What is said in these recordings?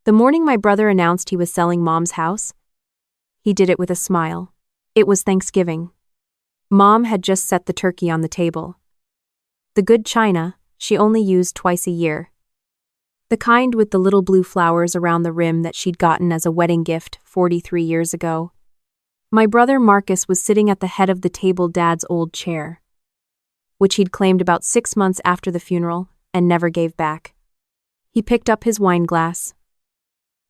The morning my brother announced he was selling Mom's house, he did it with a smile. It was Thanksgiving. Mom had just set the turkey on the table. The good china she only used twice a year. The kind with the little blue flowers around the rim that she'd gotten as a wedding gift 43 years ago. My brother Marcus was sitting at the head of the table, Dad's old chair, which he'd claimed about 6 months after the funeral and never gave back. He picked up his wine glass,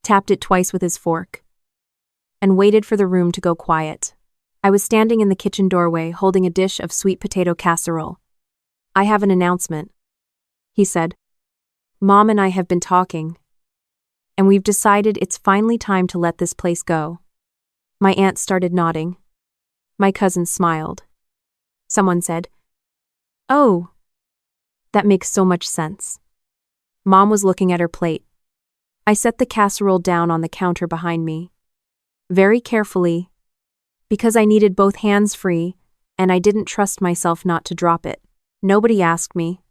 tapped it twice with his fork, and waited for the room to go quiet. I was standing in the kitchen doorway holding a dish of sweet potato casserole. "I have an announcement," he said. "Mom and I have been talking, and we've decided it's finally time to let this place go." My aunt started nodding. My cousin smiled. Someone said, "Oh, that makes so much sense." Mom was looking at her plate. I set the casserole down on the counter behind me, very carefully, because I needed both hands free and I didn't trust myself not to drop it. Nobody asked me.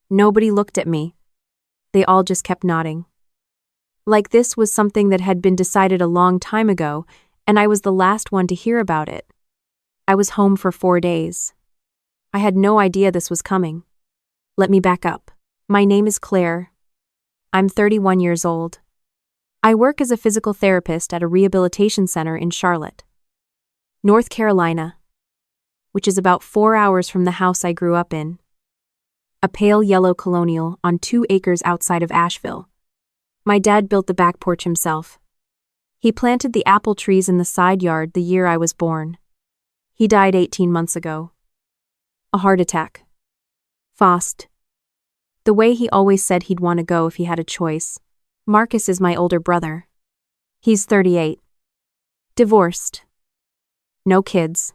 Nobody looked at me. They all just kept nodding. Like this was something that had been decided a long time ago, and I was the last one to hear about it. I was home for 4 days. I had no idea this was coming. Let me back up. My name is Claire. I'm 31 years old. I work as a physical therapist at a rehabilitation center in Charlotte, North Carolina, which is about 4 hours from the house I grew up in. A pale yellow colonial on 2 acres outside of Asheville. My dad built the back porch himself. He planted the apple trees in the side yard the year I was born. He died 18 months ago. A heart attack. Fast. The way he always said he'd want to go if he had a choice. Marcus is my older brother. He's 38. Divorced. No kids.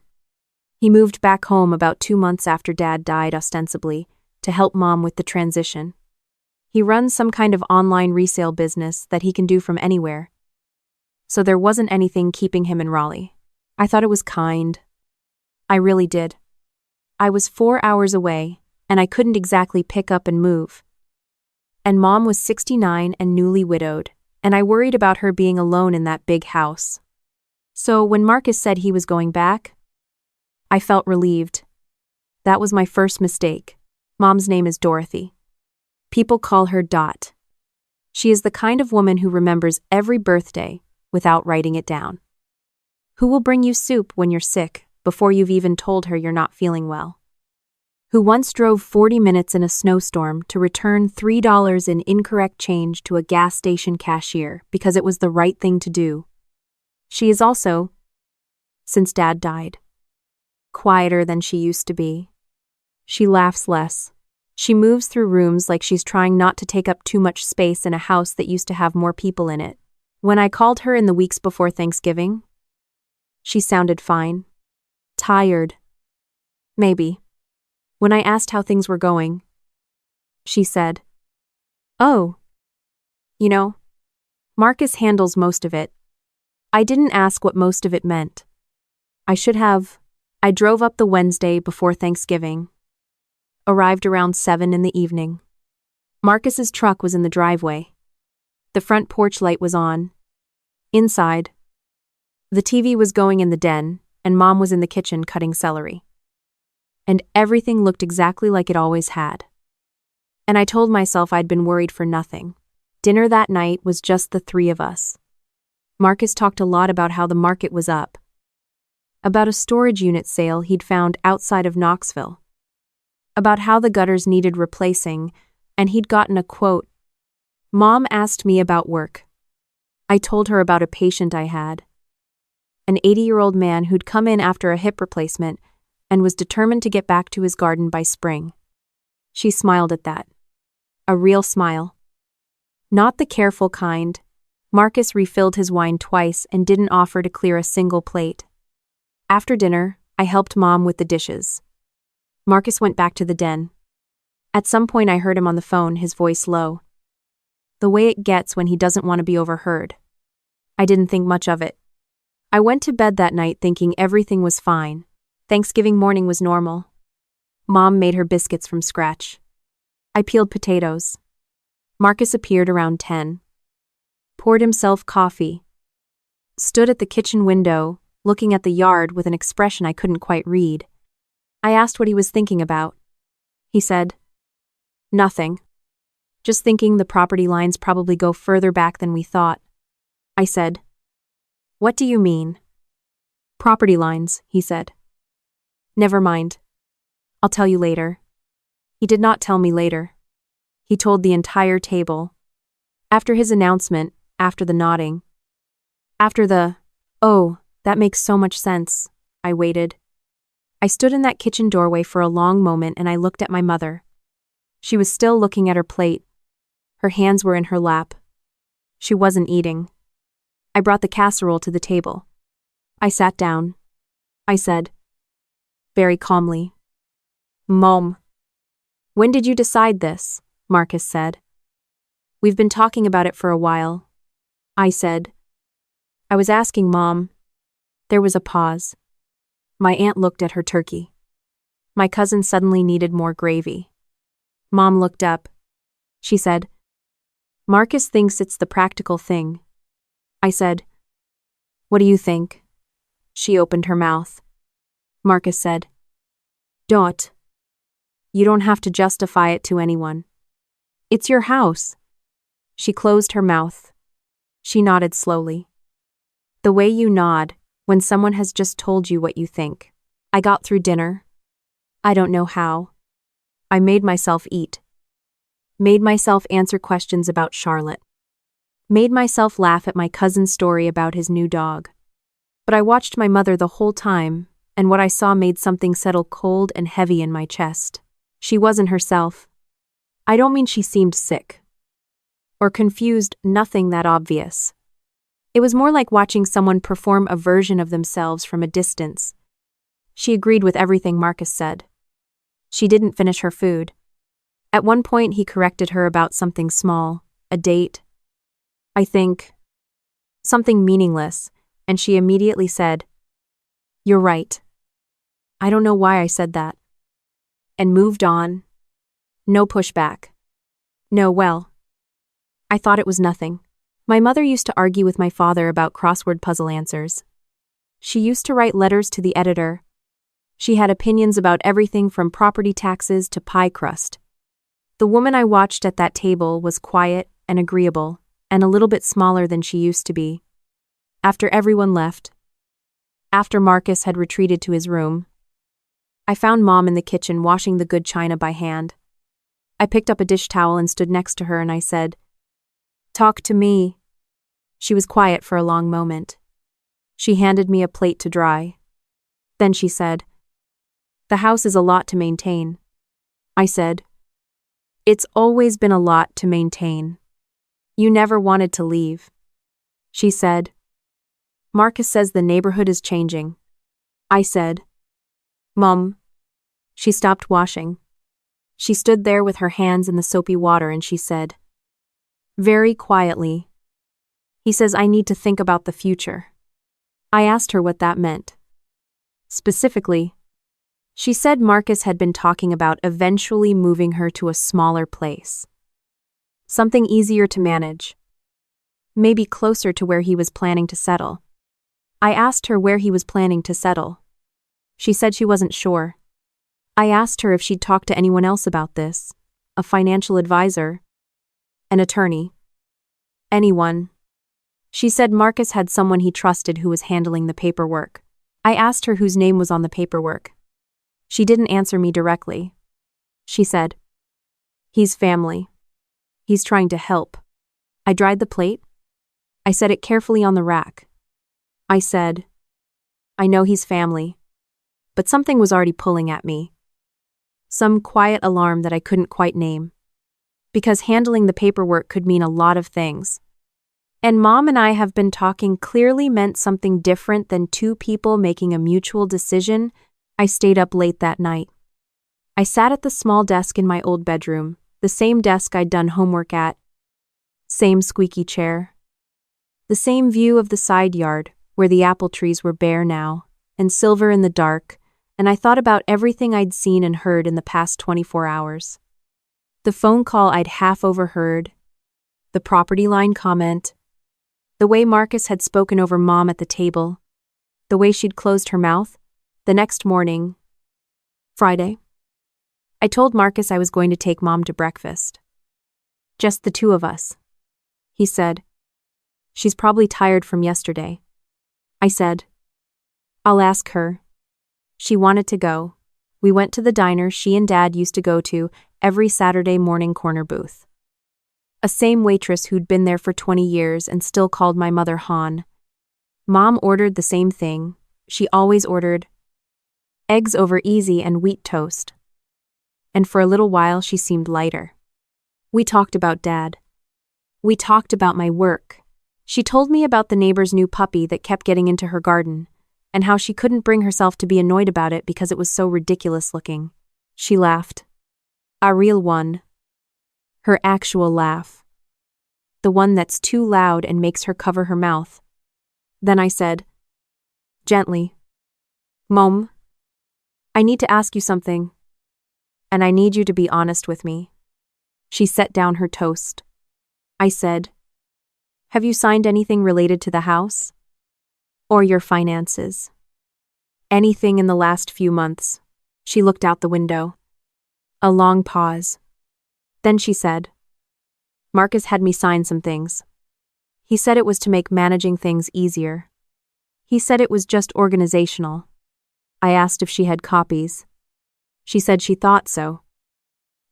He moved back home about 2 months after Dad died, ostensibly, to help Mom with the transition. He runs some kind of online resale business that he can do from anywhere. So there wasn't anything keeping him in Raleigh. I thought it was kind. I really did. I was 4 hours away, and I couldn't exactly pick up and move. And Mom was 69 and newly widowed, and I worried about her being alone in that big house. So when Marcus said he was going back, I felt relieved. That was my first mistake. Mom's name is Dorothy. People call her Dot. She is the kind of woman who remembers every birthday without writing it down. Who will bring you soup when you're sick before you've even told her you're not feeling well? Who once drove 40 minutes in a snowstorm to return $3 in incorrect change to a gas station cashier because it was the right thing to do. She is also, since Dad died, quieter than she used to be. She laughs less. She moves through rooms like she's trying not to take up too much space in a house that used to have more people in it. When I called her in the weeks before Thanksgiving, she sounded fine. Tired. Maybe. When I asked how things were going, she said, "Oh, you know, Marcus handles most of it." I didn't ask what most of it meant. I should have. I drove up the Wednesday before Thanksgiving. Arrived around 7 in the evening. Marcus's truck was in the driveway. The front porch light was on. Inside, the TV was going in the den, and Mom was in the kitchen cutting celery. And everything looked exactly like it always had. And I told myself I'd been worried for nothing. Dinner that night was just the 3 of us. Marcus talked a lot about how the market was up. About a storage unit sale he'd found outside of Knoxville. About how the gutters needed replacing, and he'd gotten a quote. Mom asked me about work. I told her about a patient I had. An 80-year-old man who'd come in after a hip replacement and was determined to get back to his garden by spring. She smiled at that. A real smile. Not the careful kind. Marcus refilled his wine twice and didn't offer to clear a single plate. After dinner, I helped Mom with the dishes. Marcus went back to the den. At some point I heard him on the phone, his voice low. The way it gets when he doesn't want to be overheard. I didn't think much of it. I went to bed that night thinking everything was fine. Thanksgiving morning was normal. Mom made her biscuits from scratch. I peeled potatoes. Marcus appeared around 10. poured himself coffee, stood at the kitchen window, looking at the yard with an expression I couldn't quite read. I asked what he was thinking about. He said, "Nothing. Just thinking the property lines probably go further back than we thought." I said, "What do you mean?" "Property lines," he said. "Never mind. I'll tell you later." He did not tell me later. He told the entire table. After his announcement, after the nodding, after the, "Oh, that makes so much sense," I waited. I stood in that kitchen doorway for a long moment and I looked at my mother. She was still looking at her plate. Her hands were in her lap. She wasn't eating. I brought the casserole to the table. I sat down. I said, very calmly, "Mom." "When did you decide this?" Marcus said. "We've been talking about it for a while." I said. "I was asking Mom." There was a pause. My aunt looked at her turkey. My cousin suddenly needed more gravy. Mom looked up. She said, "Marcus thinks it's the practical thing." I said, "What do you think?" She opened her mouth. Marcus said, "Don't. You don't have to justify it to anyone. It's your house." She closed her mouth. She nodded slowly. The way you nod when someone has just told you what you think. I got through dinner. I don't know how. I made myself eat. Made myself answer questions about Charlotte. Made myself laugh at my cousin's story about his new dog. But I watched my mother the whole time, and what I saw made something settle cold and heavy in my chest. She wasn't herself. I don't mean she seemed sick or confused, nothing that obvious. It was more like watching someone perform a version of themselves from a distance. She agreed with everything Marcus said. She didn't finish her food. At one point he corrected her about something small, a date. I think. Something meaningless, and she immediately said, "You're right." I don't know why I said that. And moved on. No pushback. No, well. I thought it was nothing. My mother used to argue with my father about crossword puzzle answers. She used to write letters to the editor. She had opinions about everything from property taxes to pie crust. The woman I watched at that table was quiet and agreeable, and a little bit smaller than she used to be. After everyone left, after Marcus had retreated to his room, I found Mom in the kitchen washing the good china by hand. I picked up a dish towel and stood next to her and I said, "Talk to me." She was quiet for a long moment. She handed me a plate to dry. Then she said, "The house is a lot to maintain." I said, "It's always been a lot to maintain. You never wanted to leave." She said, "Marcus says the neighborhood is changing." I said, "Mom." She stopped washing. She stood there with her hands in the soapy water and she said, very quietly, "He says I need to think about the future." I asked her what that meant. Specifically, she said Marcus had been talking about eventually moving her to a smaller place. Something easier to manage. Maybe closer to where he was planning to settle. I asked her where he was planning to settle. She said she wasn't sure. I asked her if she'd talked to anyone else about this, a financial advisor, an attorney, anyone. She said Marcus had someone he trusted who was handling the paperwork. I asked her whose name was on the paperwork. She didn't answer me directly. She said, "He's family. He's trying to help." I dried the plate. I set it carefully on the rack. I said, "I know he's family." But something was already pulling at me. Some quiet alarm that I couldn't quite name. Because handling the paperwork could mean a lot of things. And Mom and I have been talking clearly meant something different than two people making a mutual decision. I stayed up late that night. I sat at the small desk in my old bedroom, the same desk I'd done homework at. Same squeaky chair. The same view of the side yard, where the apple trees were bare now, and silver in the dark, and I thought about everything I'd seen and heard in the past 24 hours. The phone call I'd half overheard, the property line comment, The way Marcus had spoken over Mom at the table. The way she'd closed her mouth. The next morning. Friday. I told Marcus I was going to take Mom to breakfast. Just the two of us. He said. She's probably tired from yesterday. I said. I'll ask her. She wanted to go. We went to the diner she and Dad used to go to every Saturday morning corner booth. A same waitress who'd been there for 20 years and still called my mother Han. Mom ordered the same thing. She always ordered eggs over easy and wheat toast. And for a little while she seemed lighter. We talked about Dad. We talked about my work. She told me about the neighbor's new puppy that kept getting into her garden, and how she couldn't bring herself to be annoyed about it because it was so ridiculous looking. She laughed. A real one. Her actual laugh. The one that's too loud and makes her cover her mouth. Then I said, gently, Mom, I need to ask you something, and I need you to be honest with me. She set down her toast. I said, have you signed anything related to the house? Or your finances? Anything in the last few months? She looked out the window. A long pause. Then she said, Marcus had me sign some things. He said it was to make managing things easier. He said it was just organizational. I asked if she had copies. She said she thought so.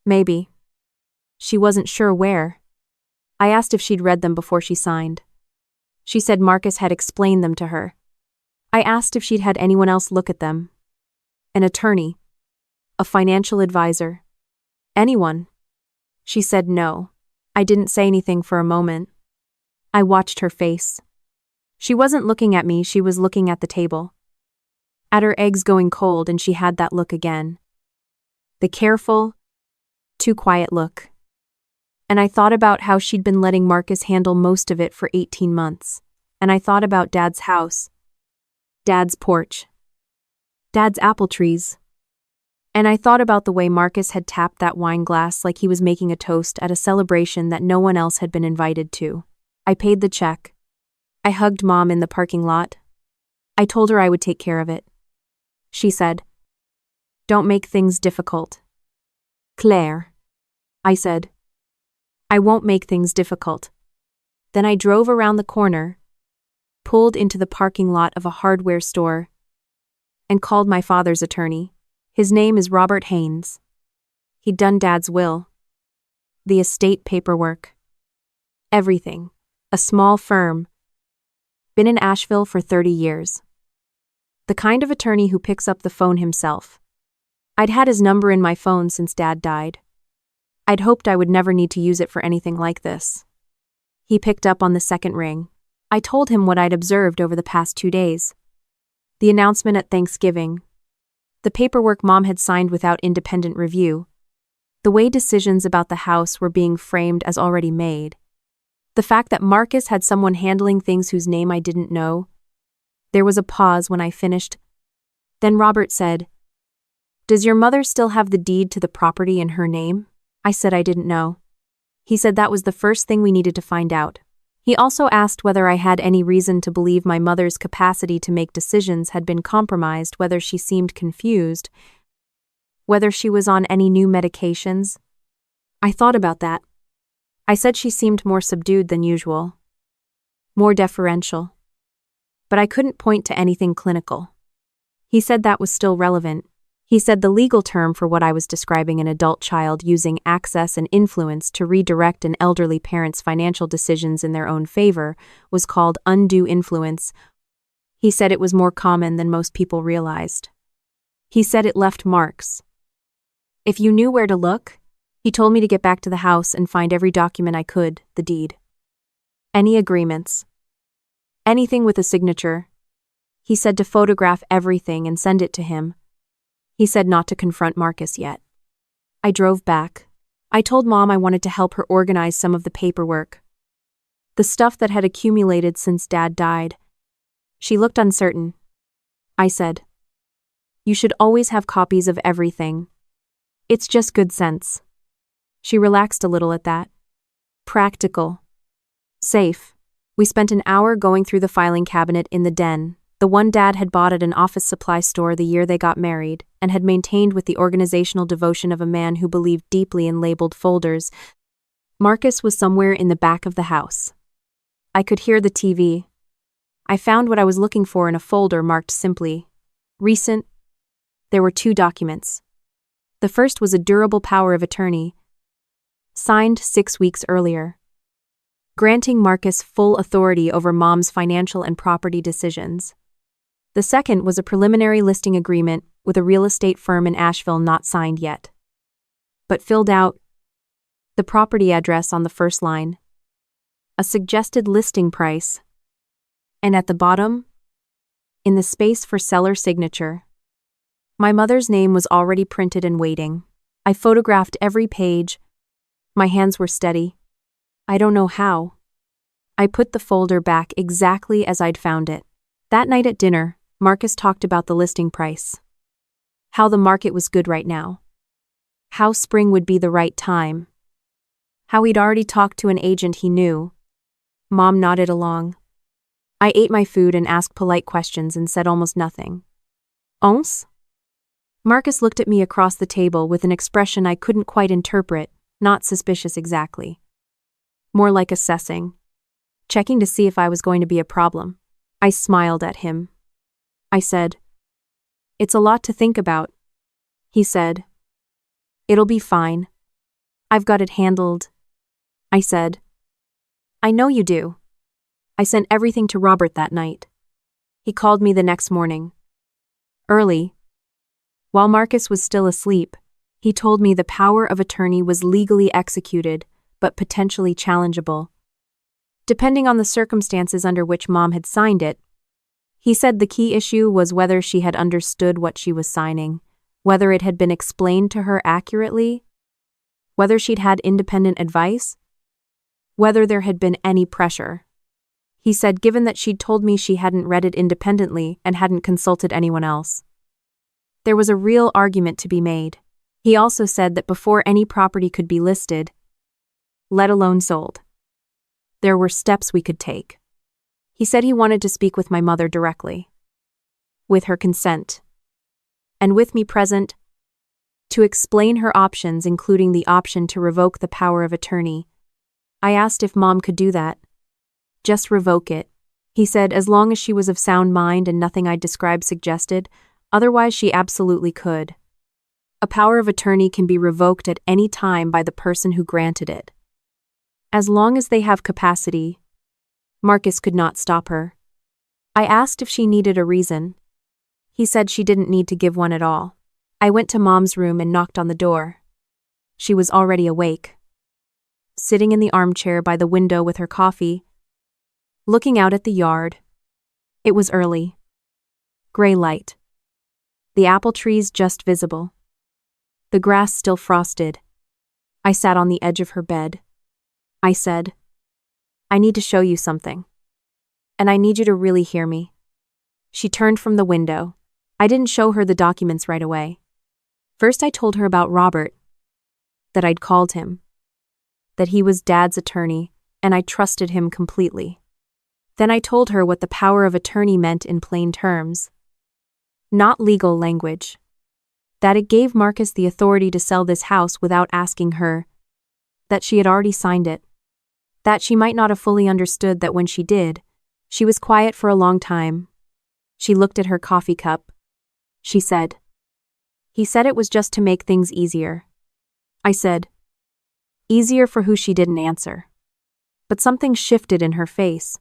Maybe. She wasn't sure where. I asked if she'd read them before she signed. She said Marcus had explained them to her. I asked if she'd had anyone else look at them. An attorney. A financial advisor. Anyone. She said no. I didn't say anything for a moment. I watched her face. She wasn't looking at me, she was looking at the table. At her eggs going cold, and she had that look again. The careful, too quiet look. And I thought about how she'd been letting Marcus handle most of it for 18 months. And I thought about Dad's house. Dad's porch. Dad's apple trees. And I thought about the way Marcus had tapped that wine glass like he was making a toast at a celebration that no one else had been invited to. I paid the check. I hugged Mom in the parking lot. I told her I would take care of it. She said, don't make things difficult. Claire. I said, I won't make things difficult. Then I drove around the corner, pulled into the parking lot of a hardware store, and called my father's attorney. His name is Robert Haynes. He'd done Dad's will. The estate paperwork. Everything. A small firm. Been in Asheville for 30 years. The kind of attorney who picks up the phone himself. I'd had his number in my phone since Dad died. I'd hoped I would never need to use it for anything like this. He picked up on the second ring. I told him what I'd observed over the past 2 days. The announcement at Thanksgiving. The paperwork Mom had signed without independent review. The way decisions about the house were being framed as already made. The fact that Marcus had someone handling things whose name I didn't know. There was a pause when I finished. Then Robert said, does your mother still have the deed to the property in her name? I said I didn't know. He said that was the first thing we needed to find out. He also asked whether I had any reason to believe my mother's capacity to make decisions had been compromised, whether she seemed confused, whether she was on any new medications. I thought about that. I said she seemed more subdued than usual, more deferential. But I couldn't point to anything clinical. He said that was still relevant. He said the legal term for what I was describing, an adult child using access and influence to redirect an elderly parent's financial decisions in their own favor, was called undue influence. He said it was more common than most people realized. He said it left marks. If you knew where to look, he told me to get back to the house and find every document I could, the deed. Any agreements. Anything with a signature. He said to photograph everything and send it to him. He said not to confront Marcus yet. I drove back. I told Mom I wanted to help her organize some of the paperwork. The stuff that had accumulated since Dad died. She looked uncertain. I said, you should always have copies of everything. It's just good sense. She relaxed a little at that. Practical. Safe. We spent an hour going through the filing cabinet in the den, the one Dad had bought at an office supply store the year they got married, and had maintained with the organizational devotion of a man who believed deeply in labeled folders. Marcus was somewhere in the back of the house. I could hear the TV. I found what I was looking for in a folder marked simply, Recent. There were 2 documents. The first was a durable power of attorney, signed 6 weeks earlier, granting Marcus full authority over Mom's financial and property decisions. The second was a preliminary listing agreement with a real estate firm in Asheville not signed yet, but filled out, the property address on the first line, a suggested listing price, and at the bottom, in the space for seller signature, my mother's name was already printed and waiting. I photographed every page. My hands were steady. I don't know how. I put the folder back exactly as I'd found it. That night at dinner, Marcus talked about the listing price. How the market was good right now. How spring would be the right time. How he'd already talked to an agent he knew. Mom nodded along. I ate my food and asked polite questions and said almost nothing. Once? Marcus looked at me across the table with an expression I couldn't quite interpret, not suspicious exactly. More like assessing. Checking to see if I was going to be a problem. I smiled at him. I said, "It's a lot to think about." He said, "It'll be fine. I've got it handled." I said, "I know you do." I sent everything to Robert that night. He called me the next morning. Early. While Marcus was still asleep, he told me the power of attorney was legally executed, but potentially challengeable. Depending on the circumstances under which Mom had signed it, he said the key issue was whether she had understood what she was signing, whether it had been explained to her accurately, whether she'd had independent advice, whether there had been any pressure. He said given that she'd told me she hadn't read it independently and hadn't consulted anyone else, there was a real argument to be made. He also said that before any property could be listed, let alone sold, there were steps we could take. He said he wanted to speak with my mother directly, with her consent, and with me present, to explain her options, including the option to revoke the power of attorney. I asked if Mom could do that. Just revoke it. He said as long as she was of sound mind and nothing I'd described suggested, otherwise she absolutely could. A power of attorney can be revoked at any time by the person who granted it. As long as they have capacity, Marcus could not stop her. I asked if she needed a reason. He said she didn't need to give one at all. I went to Mom's room and knocked on the door. She was already awake, sitting in the armchair by the window with her coffee, looking out at the yard. It was early. Gray light. The apple trees just visible. The grass still frosted. I sat on the edge of her bed. I said, "I need to show you something. And I need you to really hear me." She turned from the window. I didn't show her the documents right away. First I told her about Robert, that I'd called him, that he was Dad's attorney, and I trusted him completely. Then I told her what the power of attorney meant in plain terms, not legal language, that it gave Marcus the authority to sell this house without asking her, that she had already signed it, that she might not have fully understood that when she did. She was quiet for a long time. She looked at her coffee cup. She said, "He said it was just to make things easier." I said, "Easier for who?" She didn't answer. But something shifted in her face.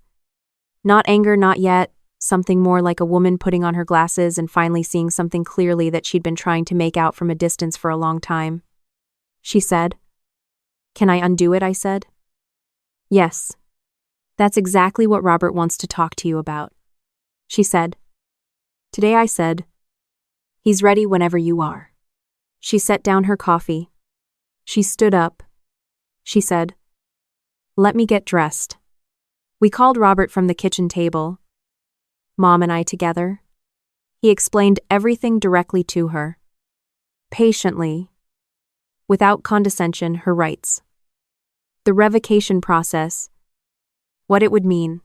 Not anger, not yet, something more like a woman putting on her glasses and finally seeing something clearly that she'd been trying to make out from a distance for a long time. She said, "Can I undo it?" I said. "Yes. That's exactly what Robert wants to talk to you about." She said. "Today?" I said. "He's ready whenever you are." She set down her coffee. She stood up. She said, "Let me get dressed." We called Robert from the kitchen table, Mom and I together. He explained everything directly to her, patiently, without condescension, her rights, the revocation process, what it would mean.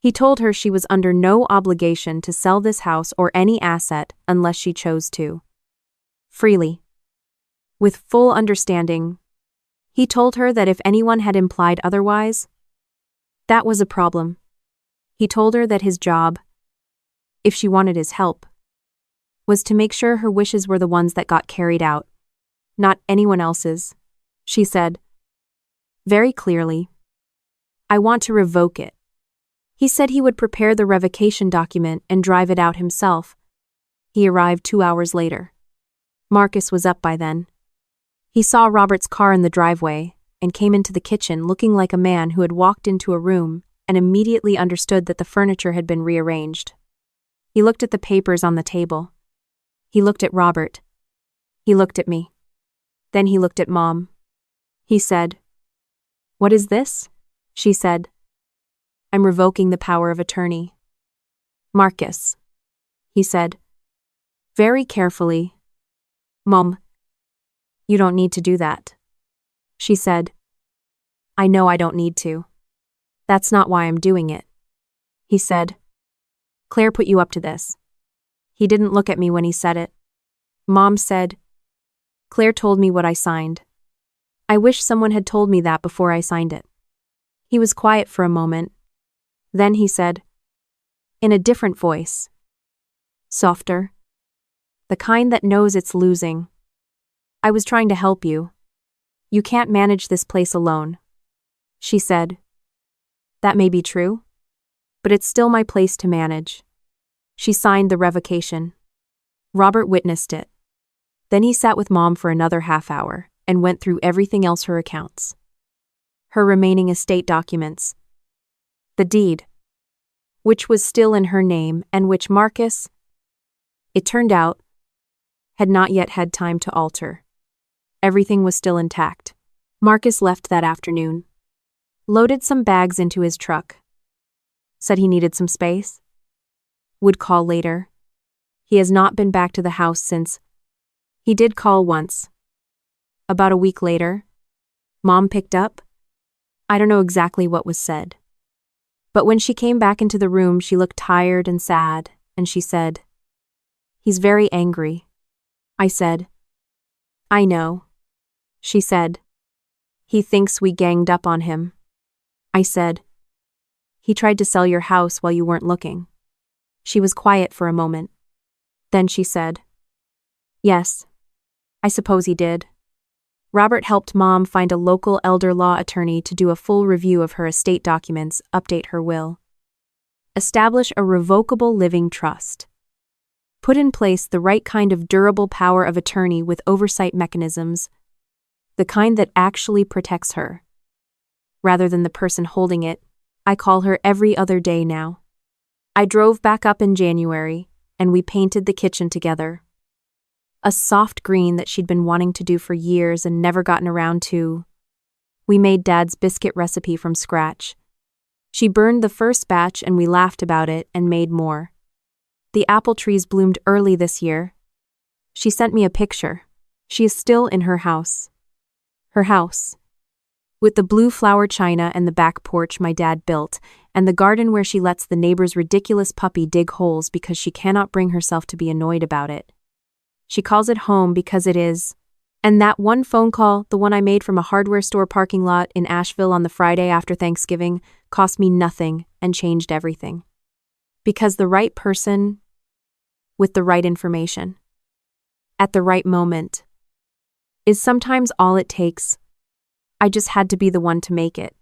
He told her she was under no obligation to sell this house or any asset unless she chose to. Freely. With full understanding. He told her that if anyone had implied otherwise, that was a problem. He told her that his job, if she wanted his help, was to make sure her wishes were the ones that got carried out, not anyone else's. She said, very clearly, I want to revoke it. He said he would prepare the revocation document and drive it out himself. He arrived 2 hours later. Marcus was up by then. He saw Robert's car in the driveway and came into the kitchen looking like a man who had walked into a room and immediately understood that the furniture had been rearranged. He looked at the papers on the table. He looked at Robert. He looked at me. Then he looked at Mom. He said, "What is this?" She said, "I'm revoking the power of attorney." "Marcus," he said, very carefully. "Mom, you don't need to do that." She said, "I know I don't need to. That's not why I'm doing it." He said, "Claire put you up to this." He didn't look at me when he said it. Mom said, "Claire told me what I signed. I wish someone had told me that before I signed it." He was quiet for a moment. Then he said, in a different voice, softer, the kind that knows it's losing, "I was trying to help you. You can't manage this place alone." She said, "That may be true, but it's still my place to manage." She signed the revocation. Robert witnessed it. Then he sat with Mom for another half hour and went through everything else, her accounts, her remaining estate documents, the deed, which was still in her name and which Marcus, it turned out, had not yet had time to alter. Everything was still intact. Marcus left that afternoon, loaded some bags into his truck, said he needed some space, would call later. He has not been back to the house since. He did call once. About a week later, Mom picked up. I don't know exactly what was said. But when she came back into the room, she looked tired and sad, and she said, "He's very angry." I said, "I know." She said, "He thinks we ganged up on him." I said, "He tried to sell your house while you weren't looking." She was quiet for a moment. Then she said, "Yes, I suppose he did." Robert helped Mom find a local elder law attorney to do a full review of her estate documents, update her will, establish a revocable living trust, put in place the right kind of durable power of attorney with oversight mechanisms, the kind that actually protects her. Rather than the person holding it, I call her every other day now. I drove back up in January, and we painted the kitchen together. A soft green that she'd been wanting to do for years and never gotten around to. We made Dad's biscuit recipe from scratch. She burned the first batch and we laughed about it and made more. The apple trees bloomed early this year. She sent me a picture. She is still in her house. Her house. With the blue flower china and the back porch my dad built, and the garden where she lets the neighbor's ridiculous puppy dig holes because she cannot bring herself to be annoyed about it. She calls it home because it is. And that one phone call, the one I made from a hardware store parking lot in Asheville on the Friday after Thanksgiving, cost me nothing and changed everything. Because the right person, with the right information, at the right moment, is sometimes all it takes. I just had to be the one to make it.